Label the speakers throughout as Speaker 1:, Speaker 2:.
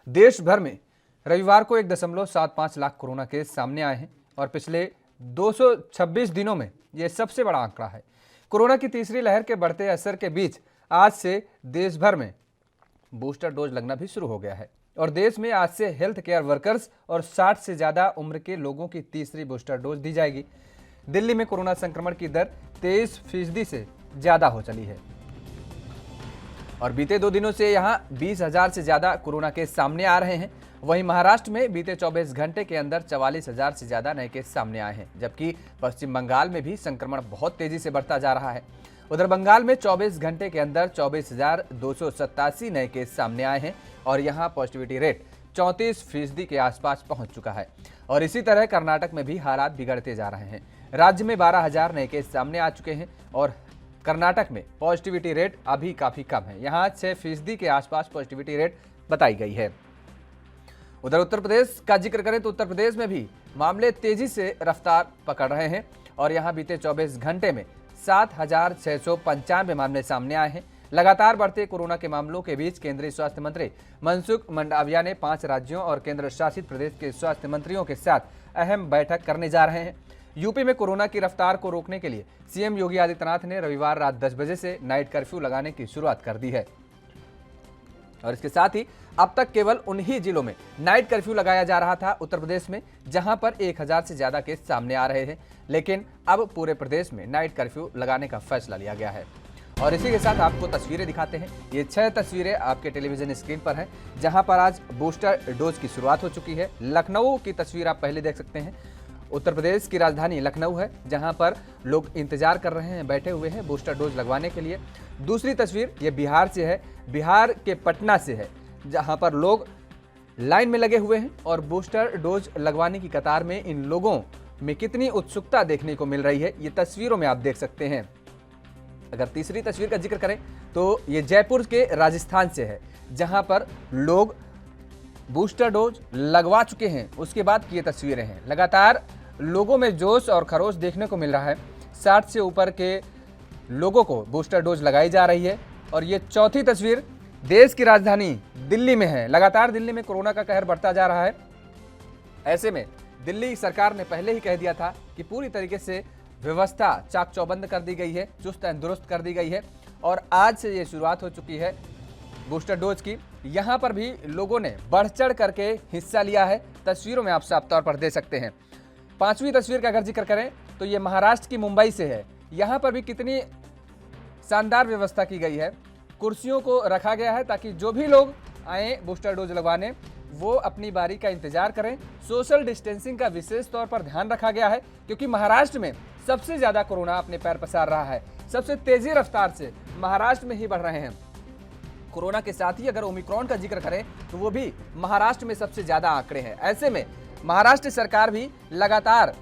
Speaker 1: देश भर में रविवार को 1.75 लाख कोरोना केस सामने आए हैं और पिछले 226 दिनों में यह सबसे बड़ा आंकड़ा है। कोरोना की तीसरी लहर के बढ़ते असर के बीच आज से देश भर में बूस्टर डोज लगना भी शुरू हो गया है और देश में आज से हेल्थ केयर वर्कर्स और 60 से ज़्यादा उम्र के लोगों की तीसरी बूस्टर डोज दी जाएगी। दिल्ली में कोरोना संक्रमण की दर 23% से ज़्यादा हो चली है और बीते 2 दिनों से यहां 20,000 से ज़्यादा कोरोना केस सामने आ रहे हैं। वहीं महाराष्ट्र में बीते 24 घंटे के अंदर 44,000 से ज़्यादा नए केस सामने आए हैं, जबकि पश्चिम बंगाल में भी संक्रमण बहुत तेजी से बढ़ता जा रहा है। उधर बंगाल में 24 घंटे के अंदर 24,287 नए केस सामने आए हैं और यहां पॉजिटिविटी रेट 34% के आसपास पहुंच चुका है। और इसी तरह कर्नाटक में भी हालात बिगड़ते जा रहे हैं। राज्य में 12,000 नए केस सामने आ चुके हैं और कर्नाटक में पॉजिटिविटी रेट अभी काफ़ी कम है। यहाँ 6% के आसपास पॉजिटिविटी रेट बताई गई है। उधर उत्तर प्रदेश का जिक्र करें तो उत्तर प्रदेश में भी मामले तेजी से रफ्तार पकड़ रहे हैं और यहाँ बीते 24 घंटे में 7,695 मामले सामने आए हैं। लगातार बढ़ते कोरोना के मामलों के बीच केंद्रीय स्वास्थ्य मंत्री मनसुख मंडाविया ने 5 राज्यों और केंद्र शासित प्रदेश के स्वास्थ्य मंत्रियों के साथ अहम बैठक करने जा रहे हैं। यूपी में कोरोना की रफ्तार को रोकने के लिए सीएम योगी आदित्यनाथ ने रविवार रात 10 बजे से नाइट कर्फ्यू लगाने की शुरुआत कर दी है और इसके साथ ही अब तक केवल उन्हीं जिलों में नाइट कर्फ्यू लगाया जा रहा था उत्तर प्रदेश में, जहां पर 1,000 से ज्यादा केस सामने आ रहे हैं, लेकिन अब पूरे प्रदेश में नाइट कर्फ्यू लगाने का फैसला लिया गया है। और इसी के साथ आपको तस्वीरें दिखाते हैं। ये 6 तस्वीरें आपके टेलीविजन स्क्रीन पर हैं, जहां पर आज बूस्टर डोज की शुरुआत हो चुकी है। लखनऊ की तस्वीर आप पहले देख सकते हैं। उत्तर प्रदेश की राजधानी लखनऊ है, जहां पर लोग इंतजार कर रहे हैं, बैठे हुए हैं बूस्टर डोज लगवाने के लिए। दूसरी तस्वीर ये बिहार से है, बिहार के पटना से है, जहां पर लोग लाइन में लगे हुए हैं और बूस्टर डोज लगवाने की कतार में इन लोगों में कितनी उत्सुकता देखने को मिल रही है, ये तस्वीरों में आप देख सकते हैं। अगर तीसरी तस्वीर का जिक्र करें तो ये जयपुर के राजस्थान से है, जहां पर लोग बूस्टर डोज लगवा चुके हैं। उसके बाद की ये तस्वीरें हैं। लगातार लोगों में जोश और खरोश देखने को मिल रहा है। 60 से ऊपर के लोगों को बूस्टर डोज लगाई जा रही है और ये चौथी तस्वीर देश की राजधानी दिल्ली में है। लगातार दिल्ली में कोरोना का कहर बढ़ता जा रहा है। ऐसे में दिल्ली सरकार ने पहले ही कह दिया था कि पूरी तरीके से व्यवस्था चाक चौबंद कर दी गई है, चुस्त एंड दुरुस्त कर दी गई है और आज से ये शुरुआत हो चुकी है बूस्टर डोज की। यहाँ पर भी लोगों ने बढ़ चढ़ करके हिस्सा लिया है। तस्वीरों में आप साफ तौर पर दे सकते हैं। 5वीं तस्वीर का अगर जिक्र करें तो ये महाराष्ट्र की मुंबई से है। यहाँ पर भी कितनी शानदार व्यवस्था की गई है। कुर्सियों को रखा गया है ताकि जो भी लोग आए बूस्टर डोज लगवाने वो अपनी बारी का इंतजार करें। सोशल डिस्टेंसिंग का विशेष तौर पर ध्यान रखा गया है, क्योंकि महाराष्ट्र में सबसे ज़्यादा कोरोना अपने पैर पसार रहा है। सबसे तेजी रफ्तार से महाराष्ट्र में ही बढ़ रहे हैं। कोरोना के साथ ही अगर ओमिक्रॉन का जिक्र करें तो वो भी महाराष्ट्र में सबसे ज़्यादा आंकड़े हैं। ऐसे में महाराष्ट्र सरकार भी लगातार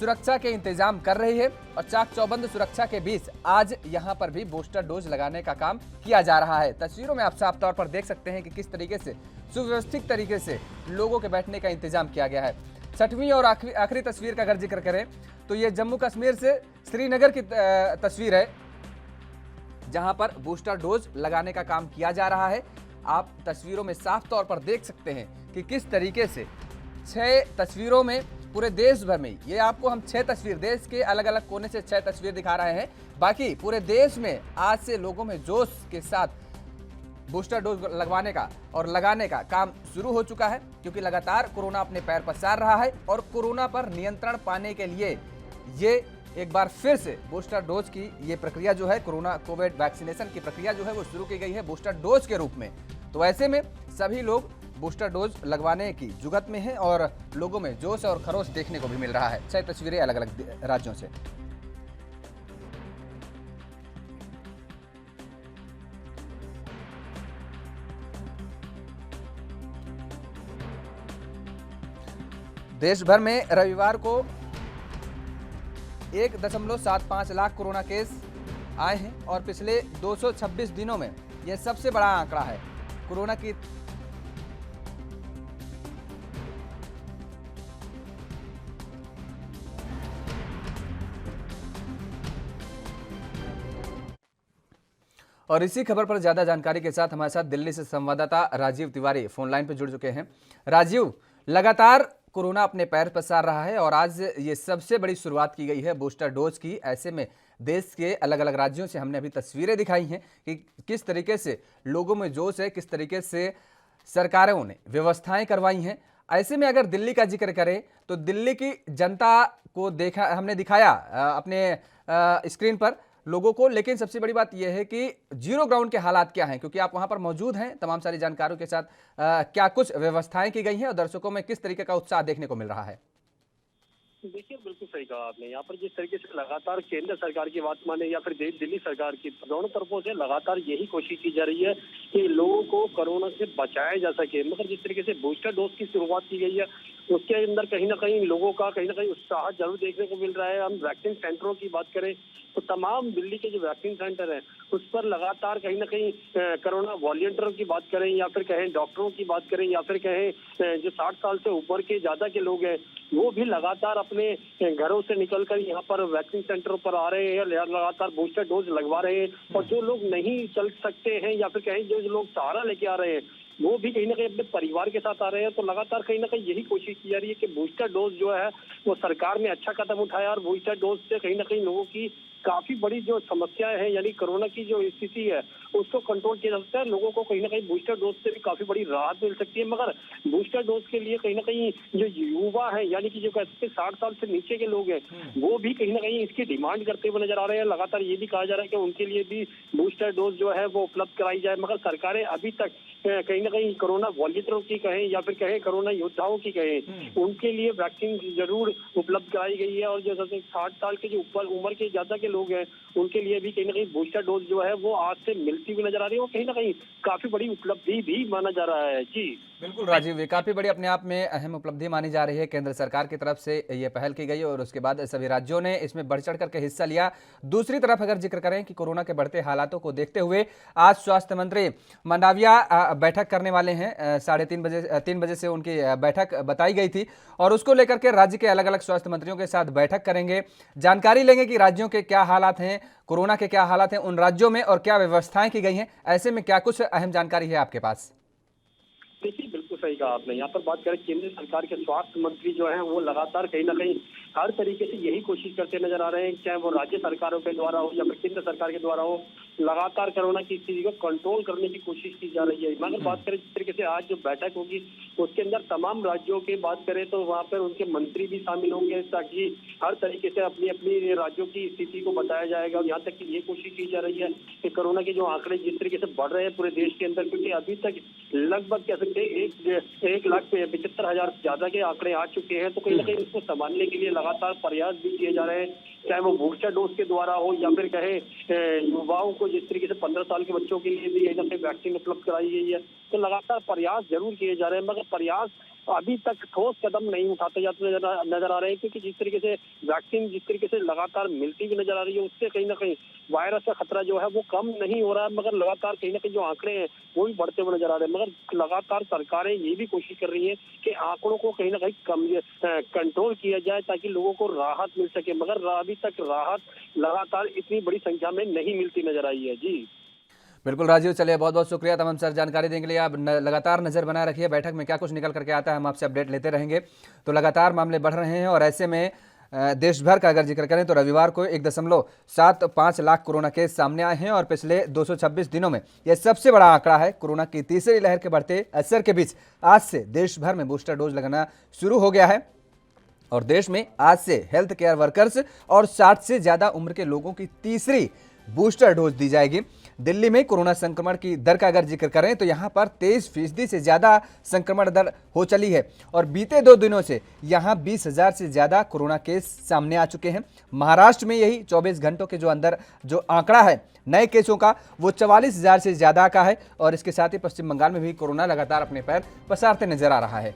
Speaker 1: सुरक्षा के इंतजाम कर रही है और चाक चौबंद सुरक्षा के बीच आज यहां पर भी बूस्टर डोज लगाने का काम किया जा रहा है। तस्वीरों में आप साफ तौर पर देख सकते हैं कि किस तरीके से सुव्यवस्थित तरीके से लोगों के बैठने का इंतजाम किया गया है। 6वीं और आखिरी तस्वीर का अगर जिक्र करें तो ये जम्मू कश्मीर से श्रीनगर की तस्वीर है, जहां पर बूस्टर डोज लगाने का काम किया जा रहा है। आप तस्वीरों में साफ तौर पर देख सकते हैं कि किस तरीके से 6 तस्वीरों में पूरे देश भर में, ये आपको हम 6 तस्वीर देश के अलग अलग कोने से 6 तस्वीर दिखा रहे हैं। बाकी पूरे देश में आज से लोगों में जोश के साथ बूस्टर डोज लगवाने का और लगाने का काम शुरू हो चुका है, क्योंकि लगातार कोरोना अपने पैर पसार रहा है और कोरोना पर नियंत्रण पाने के लिए ये एक बार फिर से बूस्टर डोज की ये प्रक्रिया जो है, कोविड वैक्सीनेशन की प्रक्रिया जो है वो शुरू की गई है बूस्टर डोज के रूप में। तो ऐसे में सभी लोग बूस्टर डोज लगवाने की जुगत में हैं और लोगों में जोश और खरोश देखने को भी मिल रहा है। 6 तस्वीरें अलग अलग राज्यों से। देश भर में रविवार को 1.75 लाख कोरोना केस आए हैं और पिछले 226 दिनों में यह सबसे बड़ा आंकड़ा है। कोरोना की और इसी खबर पर ज्यादा जानकारी के साथ हमारे साथ दिल्ली से संवाददाता राजीव तिवारी फोन लाइन पर जुड़ चुके हैं। राजीव, लगातार कोरोना अपने पैर पसार रहा है और आज ये सबसे बड़ी शुरुआत की गई है बूस्टर डोज की। ऐसे में देश के अलग अलग राज्यों से हमने अभी तस्वीरें दिखाई हैं कि किस तरीके से लोगों में जोश है, किस तरीके से सरकारों ने व्यवस्थाएं करवाई हैं। ऐसे में अगर दिल्ली का जिक्र करें तो दिल्ली की जनता को देखा हमने दिखाया अपने स्क्रीन पर लोगों को, लेकिन सबसे बड़ी बात यह है कि जीरो ग्राउंड के हालात क्या हैं, क्योंकि आप वहां पर मौजूद हैं। तमाम सारी जानकारियों के साथ क्या कुछ व्यवस्थाएं की गई हैं और दर्शकों में किस तरीके का उत्साह देखने को मिल रहा है?
Speaker 2: देखिए, बिल्कुल सही कहा आपने। यहाँ पर जिस तरीके से लगातार केंद्र सरकार की बात माने या फिर दिल्ली सरकार की, दोनों तरफों से लगातार यही कोशिश की जा रही है कि लोगों को कोरोना से बचाया जा सके। मगर जिस तरीके से बूस्टर डोज की शुरुआत की गई है उसके अंदर कहीं ना कहीं लोगों का कहीं ना कहीं उत्साह जरूर देखने को मिल रहा है। हम वैक्सीन सेंटरों की बात करें तो तमाम दिल्ली के जो वैक्सीन सेंटर हैं उस पर लगातार कहीं ना कहीं कोरोना वॉलंटियरों की बात करें या फिर कहें डॉक्टरों की बात करें या फिर कहें जो 60 साल से ऊपर के ज्यादा के लोग हैं वो भी लगातार अपने घरों से निकलकर यहाँ पर वैक्सीन सेंटरों पर आ रहे हैं, लगातार बूस्टर डोज लगवा रहे हैं। और जो लोग नहीं चल सकते हैं या फिर कहें जो लोग सहारा लेके आ रहे हैं वो भी कहीं ना कहीं अपने परिवार के साथ आ रहे हैं। तो लगातार कहीं ना कहीं यही कोशिश की जा रही है कि बूस्टर डोज जो है वो सरकार ने अच्छा कदम उठाया और बूस्टर डोज से कहीं ना कहीं लोगों की काफी बड़ी जो समस्याएं हैं यानी कोरोना की जो स्थिति है उसको कंट्रोल किया जा सकता है। लोगों को कहीं ना कहीं बूस्टर डोज से भी काफी बड़ी राहत मिल सकती है। मगर बूस्टर डोज के लिए कहीं ना कहीं जो युवा है यानी कि जो कहते हैं 60 साल से नीचे के लोग हैं वो भी कहीं ना कहीं इसकी डिमांड करते हुए नजर आ रहे हैं। लगातार ये भी कहा जा रहा है कि उनके लिए भी बूस्टर डोज जो है वो उपलब्ध कराई जाए। मगर सरकारें अभी तक कहीं ना कहीं कोरोना वॉलंटियरों की कहें या फिर कहें कोरोना योद्धाओं की कहें उनके लिए वैक्सीन जरूर उपलब्ध कराई गई है। और जो 60 साल के जो ऊपर उम्र के ज्यादा के लोग हैं उनके लिए भी कहीं ना कहीं बूस्टर डोज जो है वो आज से मिलती हुई नजर आ रही है और कहीं ना कहीं काफी बड़ी उपलब्धि भी माना जा रहा है। जी
Speaker 1: बिल्कुल राजीव, ये काफी बड़ी अपने आप में अहम उपलब्धि मानी जा रही है। केंद्र सरकार की तरफ से ये पहल की गई और उसके बाद सभी राज्यों ने इसमें बढ़ चढ़ करके हिस्सा लिया। दूसरी तरफ अगर जिक्र करें कि कोरोना के बढ़ते हालातों को देखते हुए आज स्वास्थ्य मंत्री मंडाविया बैठक करने वाले हैं। 3:30 बजे से उनकी बैठक बताई गई थी और उसको लेकर के राज्य के अलग अलग स्वास्थ्य मंत्रियों के साथ बैठक करेंगे, जानकारी लेंगे कि राज्यों के क्या हालात हैं, कोरोना के क्या हालात हैं उन राज्यों में और क्या व्यवस्थाएं की गई हैं। ऐसे में क्या कुछ अहम जानकारी है आपके पास?
Speaker 2: देखिए, बिल्कुल सही कहा आपने। यहाँ पर बात करें केंद्र सरकार के स्वास्थ्य मंत्री जो हैं वो लगातार कहीं ना कहीं हर तरीके से यही कोशिश करते नजर आ रहे हैं, चाहे वो राज्य सरकारों के द्वारा हो या फिर केंद्र सरकार के द्वारा हो, लगातार कोरोना की स्थिति को कंट्रोल करने की कोशिश की जा रही है। मगर बात करें जिस तरीके से आज जो बैठक होगी उसके अंदर तमाम राज्यों की बात करें तो वहाँ पर उनके मंत्री भी शामिल होंगे ताकि हर तरीके से अपनी अपनी राज्यों की स्थिति को बताया जाएगा। और यहाँ तक कि ये कोशिश की जा रही है कि कोरोना के जो आंकड़े जिस तरीके से बढ़ रहे हैं पूरे देश के अंदर, क्योंकि अभी तक लगभग कह सकते हैं 1,75,000 से ज्यादा के आंकड़े आ चुके हैं। तो कहीं ना कहीं इसको संभालने के लिए लगातार प्रयास भी किए जा रहे हैं, चाहे वो बूस्टर डोज के द्वारा हो या फिर कहें युवाओं को जिस तरीके से 15 साल के बच्चों के लिए भी कहीं ना कहीं वैक्सीन उपलब्ध कराई गई है। तो लगातार प्रयास जरूर किए जा रहे हैं मगर प्रयास अभी तक ठोस कदम नहीं उठाते जाते नजर आ रहे हैं, क्योंकि जिस तरीके से वैक्सीन जिस तरीके से लगातार मिलती हुई नजर आ रही है उससे कहीं ना कहीं वायरस का खतरा जो है वो कम नहीं हो रहा है। मगर लगातार कहीं ना कहीं जो आंकड़े हैं वो भी बढ़ते हुए नजर आ रहे हैं। मगर लगातार सरकारें ये भी कोशिश कर रही है कि आंकड़ों को कहीं ना कहीं कम कंट्रोल किया जाए ताकि लोगों को राहत मिल सके। मगर अभी तक राहत लगातार इतनी बड़ी संख्या में नहीं मिलती नजर आई है। जी
Speaker 1: बिल्कुल राजीव, चलिए बहुत बहुत शुक्रिया तमाम सर जानकारी देने के लिए। आप लगातार नजर बनाए रखिए, बैठक में क्या कुछ निकल करके आता है हम आपसे अपडेट लेते रहेंगे। तो लगातार मामले बढ़ रहे हैं और ऐसे में देश भर का अगर जिक्र करें तो रविवार को 1.75 लाख कोरोना केस सामने आए हैं और पिछले 226 दिनों में यह सबसे बड़ा आंकड़ा है। कोरोना की तीसरी लहर के बढ़ते असर के बीच आज से देश भर में बूस्टर डोज लगाना शुरू हो गया है और देश में आज से हेल्थ केयर वर्कर्स और 60 से ज्यादा उम्र के लोगों की तीसरी बूस्टर डोज दी जाएगी। दिल्ली में कोरोना संक्रमण की दर का अगर जिक्र करें तो यहां पर 23% से ज्यादा संक्रमण दर हो चली है और बीते 2 दिनों से यहां 20,000 से ज्यादा कोरोना केस सामने आ चुके हैं। महाराष्ट्र में यही 24 घंटों के जो अंदर जो आंकड़ा है नए केसों का वो 44,000 से ज्यादा का है और इसके साथ ही पश्चिम बंगाल में भी कोरोना लगातार अपने पैर पसारते नजर आ रहा है।